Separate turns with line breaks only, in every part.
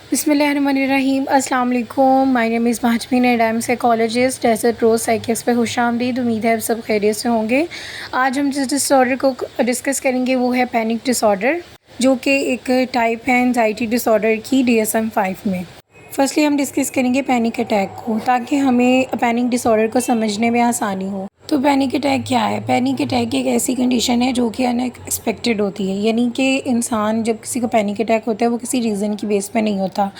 बिस्मिल्लाहिर्रहमानिर्रहीम। अस्सलाम वालेकुम। My name is Mahjabeen and I am psychologist Desert Rose Psychics पे खुशामदीद। उम्मीद है आप सब खैरियत से होंगे। आज हम जिस डिसऑर्डर को डिस्कस करेंगे वो है पैनिक डिसऑर्डर, जो कि एक टाइप है एंजाइटी डिसऑर्डर की DSM-5 में। फर्स्टली हम डिस्कस करेंगे पैनिक अटैक को, ताकि हमें पैनिक डिसऑर्डर को समझने में आसानी हो। तो पैनिक अटैक क्या है? पैनिक अटैक एक ऐसी कंडीशन है जो कि अनएक्सपेक्टेड होती है, यानी कि इंसान जब किसी को पैनिक अटैक होता है वो किसी रीज़न की बेस पे नहीं होता।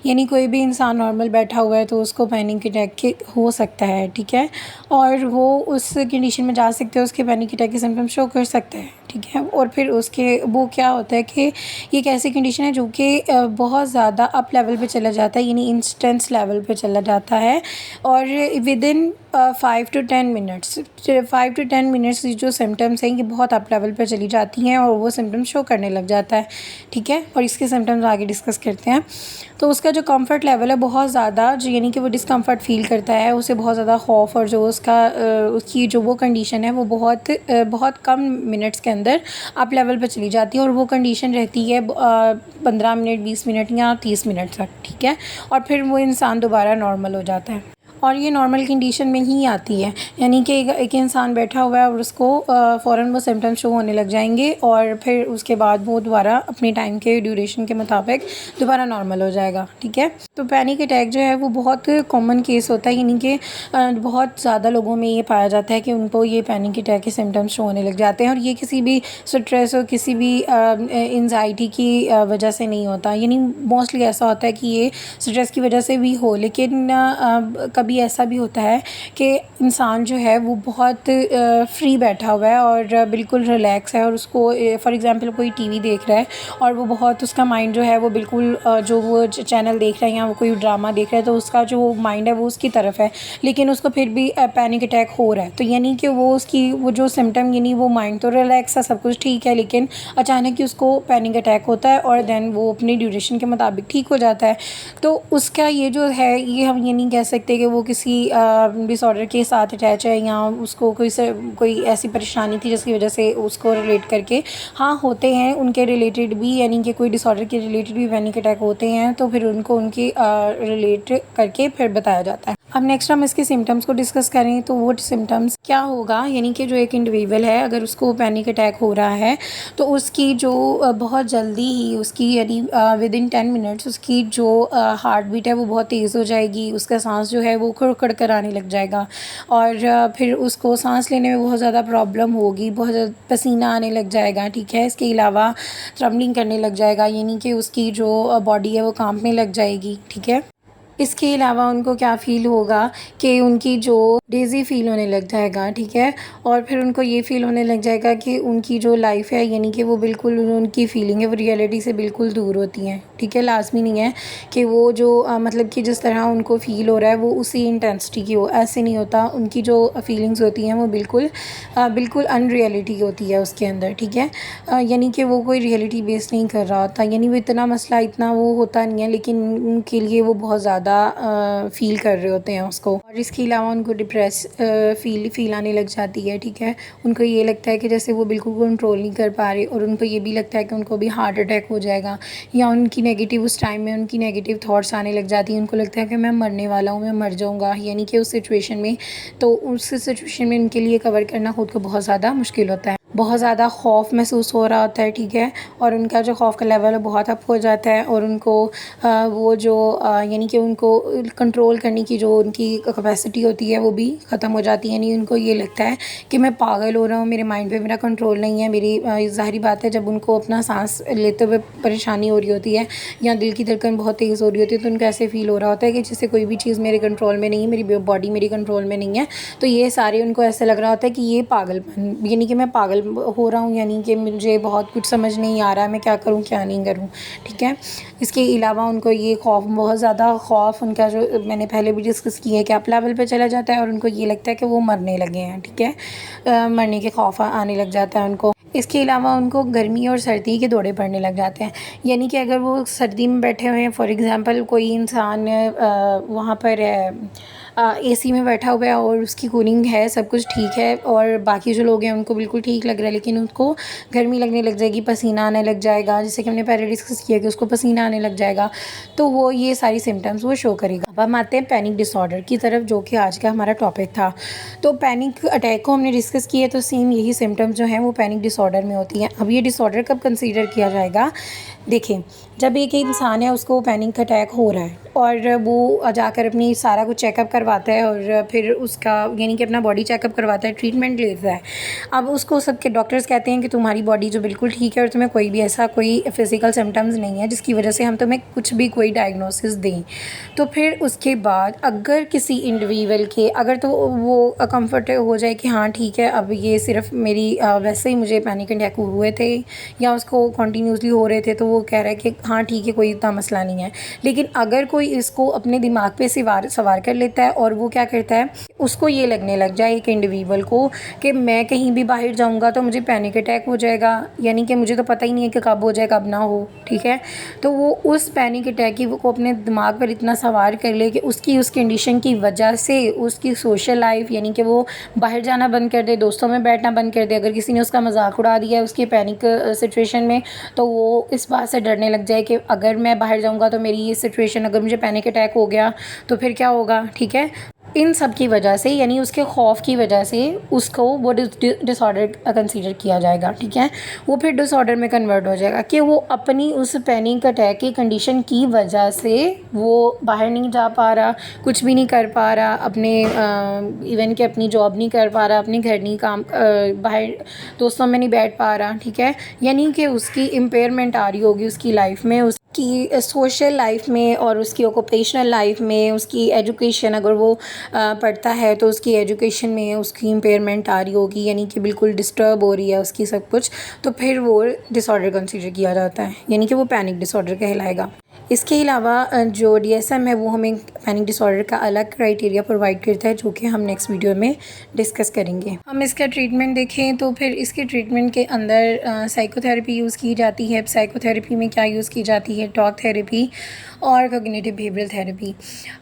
यानी कोई भी इंसान नॉर्मल बैठा हुआ है तो उसको पैनिक अटैक के हो सकता है, ठीक है, और वो उस कंडीशन में जा सकते हैं, उसके पैनिक अटैक के सिम्टम शो कर सकते हैं, ठीक है। और फिर उसके वो क्या होता है कि ये एक ऐसी कंडीशन है जो कि बहुत ज़्यादा अप लेवल पे चला जाता है, यानी इंस्टेंस लेवल पे चला जाता है, और within 5 to 10 minutes 5 to 10 minutes जो सिम्टम्स हैं ये बहुत अप लेवल पर चली जाती हैं और वो सिम्टम्स शो करने लग जाता है, ठीक है। और इसके सिम्टम्स आगे डिस्कस करते हैं। तो उसका जो कंफर्ट लेवल है बहुत ज़्यादा, जो यानी कि वो डिस्कम्फर्ट फील करता है, उसे बहुत ज़्यादा खौफ, और जो उसकी जो वो कंडीशन है वो बहुत कम मिनट्स के अंदर अप लेवल पर चली जाती है, और वो कंडीशन रहती है 15 मिनट, 20 मिनट या 30 मिनट तक, ठीक है। और फिर वो इंसान दोबारा नॉर्मल हो जाता है, और ये नॉर्मल कंडीशन में ही आती है, यानी कि एक इंसान बैठा हुआ है और उसको फ़ौरन वो सिम्टम्स शो होने लग जाएंगे, और फिर उसके बाद वो दोबारा अपने टाइम के ड्यूरेशन के मुताबिक दोबारा नॉर्मल हो जाएगा, ठीक है। तो पैनिक अटैक जो है वो बहुत कॉमन केस होता है, यानी कि बहुत ज़्यादा लोगों में ये पाया जाता है कि उनको ये पैनिक अटैक के सिम्टम्स शो होने लग जाते हैं, और ये किसी भी स्ट्रेस और किसी भी एंजाइटी की वजह से नहीं होता। यानी मोस्टली ऐसा होता है कि ये स्ट्रेस की वजह से भी हो, लेकिन कभी ऐसा भी होता है कि इंसान जो है वो बहुत फ्री बैठा हुआ है और बिल्कुल रिलैक्स है, और उसको फॉर एग्जांपल कोई टीवी देख रहा है और वो बहुत, उसका माइंड जो है वो बिल्कुल जो वो चैनल देख रहा है या वो कोई ड्रामा देख रहा है तो उसका जो माइंड है वो उसकी तरफ है, लेकिन उसको फिर भी पैनिक अटैक हो रहा है। तो यानी कि वो जो सिम्टम, यानी वो माइंड तो रिलैक्स है, सब कुछ ठीक है, लेकिन अचानक ही उसको पैनिक अटैक होता है और देन वो अपनी ड्यूरेशन के मुताबिक ठीक हो जाता है। तो उसका ये जो है, ये हम ये नहीं कह सकते कि वो किसी डिसऑर्डर के साथ अटैच है, या उसको कोई ऐसी परेशानी थी जिसकी वजह से उसको रिलेट करके, हाँ होते हैं उनके रिलेटेड भी, यानी कि कोई डिसऑर्डर के रिलेटेड भी पैनिक अटैक होते हैं, तो फिर उनको उनकी रिलेट करके फिर बताया जाता है। अब नेक्स्ट हम इसके सिम्टम्स को डिस्कस करें तो वो सिम्टम्स क्या होगा, यानी कि जो एक इंडिविजुअल है अगर उसको पैनिक अटैक हो रहा है तो उसकी जो बहुत जल्दी ही उसकी, यानी विदिन 10 मिनट्स उसकी जो हार्ट बीट है वो बहुत तेज़ हो जाएगी, उसका सांस जो है वो खड़ कर आने लग जाएगा, और फिर उसको सांस लेने में बहुत ज़्यादा प्रॉब्लम होगी, बहुत ज़्यादा पसीना आने लग जाएगा, ठीक है। इसके अलावा ट्रम्बलिंग करने लग जाएगा, यानी कि उसकी जो बॉडी है वो कांपने लग जाएगी, ठीक है। इसके अलावा उनको क्या फ़ील होगा कि उनकी जो डेज़ी फ़ील होने लग जाएगा, ठीक है, और फिर उनको ये फ़ील होने लग जाएगा कि उनकी जो लाइफ़ है, यानी कि वो बिल्कुल, उनकी फ़ीलिंग है वो रियलिटी से बिल्कुल दूर होती हैं, ठीक है। लाज़मी नहीं है कि वो जो मतलब कि जिस तरह उनको फ़ील हो रहा है वो उसी इंटेंसिटी की हो, ऐसे नहीं होता। उनकी जो फ़ीलिंग्स होती हैं वो बिल्कुल अनरियलिटी होती है उसके अंदर, ठीक है। यानी कि वो कोई रियलिटी बेस नहीं कर रहा होता, यानी वो इतना वो होता नहीं है, लेकिन उनके लिए वो बहुत ज़्यादा फ़ील कर रहे होते हैं उसको। और इसके अलावा उनको डिप्रेस फ़ील आने लग जाती है, ठीक है। उनको ये लगता है कि जैसे वो बिल्कुल कंट्रोल नहीं कर पा रहे, और उनको ये भी लगता है कि उनको भी हार्ट अटैक हो जाएगा, या उनकी नेगेटिव, उस टाइम में उनकी नेगेटिव थॉट्स आने लग जाती हैं। उनको लगता है कि मैं मरने वाला हूँ, मैं मर जाऊँगा, यानी कि उस सिचुएशन में, तो उस सिचुएशन में उनके लिए कवर करना खुद को बहुत ज़्यादा मुश्किल होता है। बहुत ज़्यादा खौफ महसूस हो रहा होता है, ठीक है, और उनका जो खौफ का लेवल है बहुत अप हो जाता है, और उनको वो जो यानी कि उनको कंट्रोल करने की जो उनकी कैपेसिटी होती है वो भी ख़त्म हो जाती है। यानी उनको ये लगता है कि मैं पागल हो रहा हूँ, मेरे माइंड पे मेरा कंट्रोल नहीं है, मेरी ज़ाहिरी बात है जब उनको अपना सांस लेते हुए परेशानी हो रही होती है या दिल की धड़कन बहुत तेज़ हो रही होती है, तो उनको ऐसे फ़ील हो रहा होता है कि जैसे कोई भी चीज़ मेरे कंट्रोल में नहीं है, मेरी बॉडी मेरी कंट्रोल में नहीं है। तो ये सारे उनको ऐसा लग रहा होता है कि ये पागलपन, यानी कि मैं पागल हो रहा हूँ, यानी कि मुझे बहुत कुछ समझ नहीं आ रहा है, मैं क्या करूँ क्या नहीं करूँ, ठीक है। इसके अलावा उनको ये खौफ, बहुत ज़्यादा खौफ, उनका जो मैंने पहले भी डिस्कस किया है कि अप लेवल पे चला जाता है, और उनको ये लगता है कि वो मरने लगे हैं, ठीक है। मरने के खौफ आने लग जाता है उनको। इसके अलावा उनको गर्मी और सर्दी के दौरे पड़ने लग जाते हैं, यानी कि अगर वो सर्दी में बैठे हुए हैं, फॉर एग्ज़ाम्पल कोई इंसान वहाँ पर एसी में बैठा हुआ है और उसकी कूलिंग है, सब कुछ ठीक है, और बाकी जो लोग हैं उनको बिल्कुल ठीक लग रहा है, लेकिन उसको गर्मी लगने लग जाएगी, पसीना आने लग जाएगा, जैसे कि हमने पहले डिस्कस किया कि उसको पसीना आने लग जाएगा, तो वो ये सारी सिम्टम्स वो शो करेगा। अब हम आते हैं पैनिक डिसऑर्डर की तरफ, जो कि आज का हमारा टॉपिक था। तो पैनिक अटैक को हमने डिस्कस किया, तो सेम यही सिम्टम्स जो हैं वो पैनिक डिसऑर्डर में होती हैं। अब ये डिसऑर्डर कब कंसीडर किया जाएगा? देखिए, जब एक इंसान है उसको पैनिक अटैक हो रहा है और वो जाकर अपनी सारा कुछ चेकअप करवाता है और फिर उसका यानी कि अपना बॉडी चेकअप करवाता है, ट्रीटमेंट लेता है। अब उसको सबके डॉक्टर्स कहते हैं कि तुम्हारी बॉडी जो बिल्कुल ठीक है और तुम्हें कोई भी ऐसा कोई फिज़िकल सिम्टम्स नहीं है जिसकी वजह से हम तुम्हें कुछ भी कोई डायग्नोसिस दें। तो फिर उसके बाद अगर किसी इंडिविजुअल के अगर तो वो कंफर्ट हो जाए कि हाँ ठीक है, अब ये सिर्फ मेरी वैसे ही मुझे पैनिक अटैक हुए थे या उसको कंटिन्यूसली हो रहे थे, तो वो कह रहा है कि हाँ ठीक है, कोई इतना मसला नहीं है। लेकिन अगर कोई इसको अपने दिमाग पे सवार कर लेता है और वो क्या करता है, उसको ये लगने लग जाए एक इंडिविजुअल को कि मैं कहीं भी बाहर जाऊंगा तो मुझे पैनिक अटैक हो जाएगा, यानी कि मुझे तो पता ही नहीं है कि कब हो जाए कब ना हो, ठीक है। तो वो उस पैनिक अटैक की को अपने दिमाग पर इतना सवार कर ले कि उसकी उस कंडीशन की वजह से उसकी सोशल लाइफ यानी कि वो बाहर जाना बंद कर दे, दोस्तों में बैठना बंद कर दे। अगर किसी ने उसका मजाक उड़ा दिया है उसकी पैनिक सिचुएशन में, तो वो इस बात से डरने लग जाए कि अगर मैं बाहर जाऊंगा तो मेरी ये सिचुएशन, अगर मुझे पैनिक अटैक हो गया तो फिर क्या होगा, ठीक है। इन सब की वजह से यानी उसके खौफ की वजह से उसको वो डिसऑर्डर कंसीडर किया जाएगा, ठीक है। वो फिर डिसऑर्डर में कन्वर्ट हो जाएगा कि वो अपनी उस पैनिक अटैक की कंडीशन की वजह से वो बाहर नहीं जा पा रहा, कुछ भी नहीं कर पा रहा, अपने इवन कि अपनी जॉब नहीं कर पा रहा, अपने घर नहीं काम बाहर दोस्तों में नहीं बैठ पा रहा, ठीक है। यानी कि उसकी इम्पेयरमेंट आ रही होगी उसकी लाइफ में, उसकी सोशल लाइफ में और उसकी ऑक्यूपेशनल लाइफ में, उसकी एजुकेशन अगर वो पढ़ता है तो उसकी एजुकेशन में उसकी इम्पेयरमेंट आ रही होगी, यानी कि बिल्कुल डिस्टर्ब हो रही है उसकी सब कुछ, तो फिर वो डिसऑर्डर कंसीडर किया जाता है, यानी कि वो पैनिक डिसऑर्डर कहलाएगा। इसके अलावा जो DSM है वो हमें पैनिक डिसऑर्डर का अलग क्राइटेरिया प्रोवाइड करता है, जो कि हम नेक्स्ट वीडियो में डिस्कस करेंगे। हम इसका ट्रीटमेंट देखें तो फिर इसके ट्रीटमेंट के अंदर साइकोथेरेपी यूज़ की जाती है। साइकोथेरेपी में क्या यूज़ की जाती है? टॉक थेरेपी और cognitive behavioural therapy.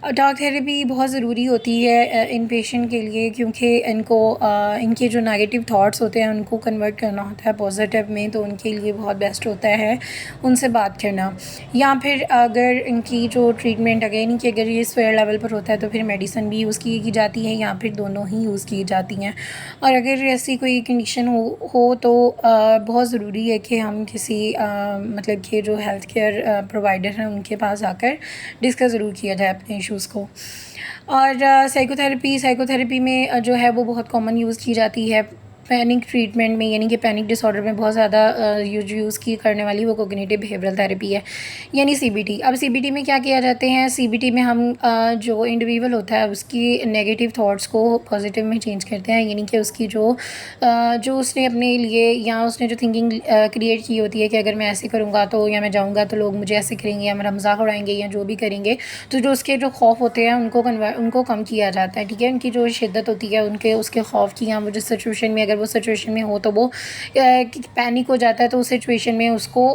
Talk therapy बहुत ज़रूरी होती है इन पेशेंट के लिए, क्योंकि इनके जो नेगेटिव थाट्स होते हैं उनको कन्वर्ट करना होता है पॉजिटिव में, तो उनके लिए बहुत बेस्ट होता है उनसे बात करना। या फिर अगर इनकी जो ट्रीटमेंट अगेन कि अगर ये स्वेयर लेवल पर होता है तो फिर मेडिसिन भी यूज़ की जाती है, या फिर दोनों ही यूज़ की जाती हैं। और अगर ऐसी कोई कंडीशन हो तो बहुत ज़रूरी है कि हम किसी मतलब कि जो हेल्थ केयर प्रोवाइडर हैं उनके पास आकर डिस्कस ज़रूर किया जाए अपने इश्यूज़ को। और साइकोथेरेपी में जो है वो बहुत कॉमन यूज़ की जाती है पैनिक ट्रीटमेंट में, यानी कि पैनिक डिसऑर्डर में बहुत ज़्यादा यूज़ की करने वाली वो कॉग्निटिव बिहेवियरल थेरेपी है, यानी CBT। अब CBT में क्या किया जाते हैं? CBT में हम जो इंडिविजुअल होता है उसकी नेगेटिव थॉट्स को पॉजिटिव में चेंज करते हैं, यानी कि उसकी जो उसने अपने लिए या उसने जो थिंकिंग क्रिएट की होती है कि अगर मैं ऐसे करूँगा तो, या मैं जाऊँगा तो लोग मुझे ऐसे करेंगे या मेरा मजाक उड़ाएंगे या जो भी करेंगे, तो जो उसके जो खौफ होते हैं उनको कम किया जाता है, ठीक है। उनकी जो शिद्दत होती है उसके खौफ की, या वो जिस सिचुएशन में अगर वो सिचुएशन में हो तो वो पैनिक हो जाता है, तो उस सिचुएशन में उसको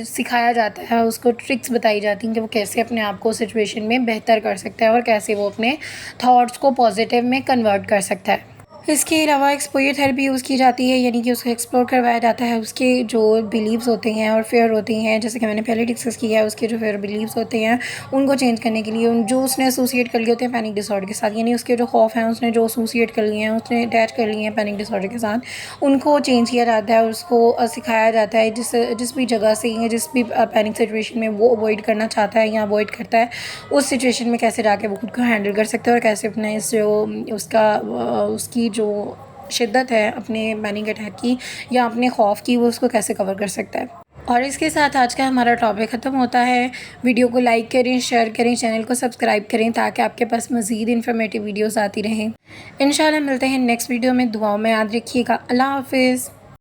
सिखाया जाता है, उसको ट्रिक्स बताई जाती हैं कि वो कैसे अपने आप को सिचुएशन में बेहतर कर सकता है और कैसे वो अपने थॉट्स को पॉजिटिव में कन्वर्ट कर सकता है। इसके अलावा एक्सपोजर थेरेपी यूज़ की जाती है, यानी कि उसको एक्सप्लोर करवाया जाता है, उसके जो बिलीव्स होते हैं और फेयर होती हैं, जैसे कि मैंने पहले डिस्कस किया है, उसके जो फेयर बिलीव्स होते हैं उनको चेंज करने के लिए, जो उसने एसोसिएट कर लिए होते हैं पैनिक डिसऑर्डर के साथ, यानी उसके जो खौफ हैं उसने जो एसोसिएट कर लिए हैं, उसने अटैच कर लिए हैं पैनिक डिसऑर्डर के साथ, उनको चेंज किया जाता है, उसको सिखाया जाता है जिस भी जगह से या जिस भी पैनिक सिचुएशन में वो अवॉइड करना चाहता है या अवॉइड करता है, उस सिचुएशन में कैसे जाके वो खुद को हैंडल कर सकता है और कैसे अपना इस जो उसकी जो शिद्दत है अपने पैनिक अटैक की या अपने खौफ की, वो उसको कैसे कवर कर सकता है। और इसके साथ आज का हमारा टॉपिक ख़त्म होता है। वीडियो को लाइक करें, शेयर करें, चैनल को सब्सक्राइब करें ताकि आपके पास मज़ीद इन्फॉर्मेटिव वीडियोस आती रहें। इंशाल्लाह मिलते हैं नेक्स्ट वीडियो में। दुआओं में याद रखिएगा। अल्लाह हाफ़िज़।